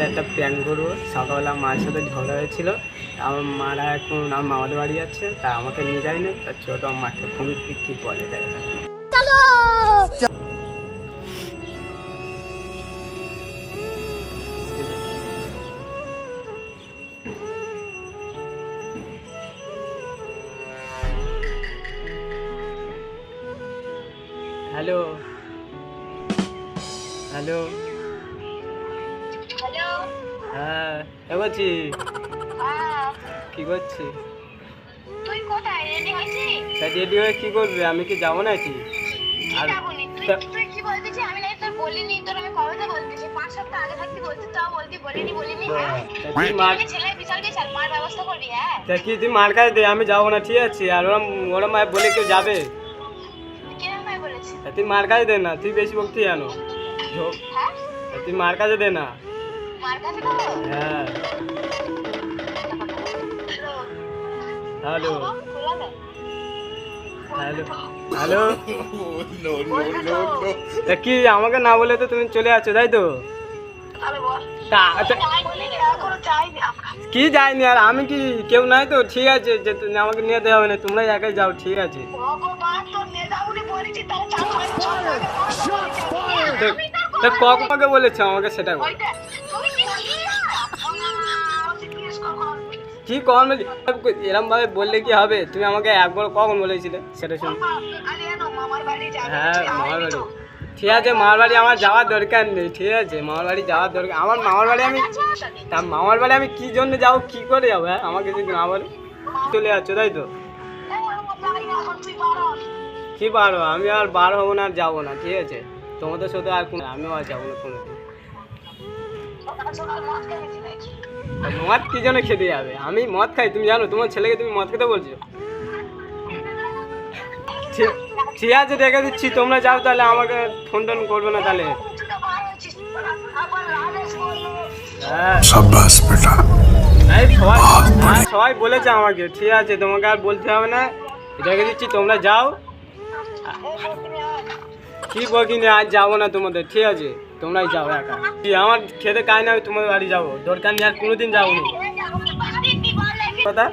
একটা প্যান করবো। সকালবেলা মায়ের সাথে ঝগড়া হয়েছিল, আমার মারা এখন আমার মামাদের বাড়ি যাচ্ছে, তা আমাকে নিয়ে যায়নি, তার ছোট আমার মাকে ফোনে কি বলে দেখা যাক। Hello hello hello. হ্যাঁ কে বলছি? হ্যাঁ, কি করছি? তুই কোথায়? রেডি হয়েছিস? তা রেডি হয়ে কি করবে? আমি কি যাবো নাকি? কি আর যাবনি? তুই কি বলতেছিস? আমি নাই তোর বলিনি, তোর আমি কবে তো বলতেছি, 5 সপ্তাহ আগে থাকতে বলছিস, তাও বলিনি হ্যাঁ? তা তুই মার ছেলে বিশাল মার ব্যবস্থা করবি হ্যাঁ? তা কি তুই মার কাছে দে, আমি যাবো না, ঠিক আছে? আর ওরা ওরা মায়ের বলে কেউ যাবে? কিরম ভাই বলেছিস? তা তুই মার কাছে দে না, তুই বেশি বকতি জানো। হ্যাঁ? তুই মার কাছে দে না। মার কাছে দেবো? হ্যাঁ হ্যালো খোলা দে। হ্যালো হ্যালো বলবে তো। তা কি আমাকে না বলে তো তুমি চলে যাচ্ছ, তাই তো? তাহলে বল। বলিনি, এখনো যাইনি আমরা। কি যায়নি, আর আমি কি কেউ নাই তো? ঠিক আছে, যে তুমি আমাকে নিয়ে দেওয়া হবে না, তোমরাই একাই যাও, ঠিক আছে? ভগবান তোর নিয়ে যাবনি বলেছি, তাহলে চাপ হয় না। তা কখন আমাকে বলেছো আমাকে সেটা বল। ওইটা, তুমি কি বললি না? আমাকে জিজ্ঞেস কর। কি কখন বলি? এরম ভাবে বললে কি হবে? তুমি আমাকে একবার কখন বলেছিলে সেটা শুনি। হ্যাঁ মামার বাড়ি, ঠিক আছে। মামার বাড়ি আমার যাওয়ার দরকার নেই, ঠিক আছে? মামার বাড়ি যাওয়ার দরকার, আমার মামার বাড়ি আমি তা মামার বাড়ি আমি কি জন্য যাবো, কি করে যাবো? হ্যাঁ আমাকে যদি না বলে চলে যাচ্ছ, তাই তো? কি পারো? আমি আর বার হবো না, আর যাবো না, ঠিক আছে? তোমাদের সাথে আর কোনো আমিও আর যাবো না কোনোদিন। মদ কি জন্য খেতে যাবে? আমি মদ খাই, তুমি জানো? তোমার ছেলেকে তুমি মদ খেতে বলছো? ঠিক আছে, দেখে দিচ্ছি, তোমরা যাও তাহলে, আমাকে ফোন টোন করবে না তাহলে। হ্যাঁ এই সবাই, হ্যাঁ সবাই বলেছে আমাকে, ঠিক আছে? তোমাকে আর বলতে হবে না, দেখে দিচ্ছি, তোমরা যাও। কি বকিনি, আজ যাবো না তোমাদের, ঠিক আছে? তোমরাই যাও একা। কি আমার খেতে কাজ না, আমি তোমাদের বাড়ি যাবো, দরকার নেই, আর কোনোদিন যাবো না। কথা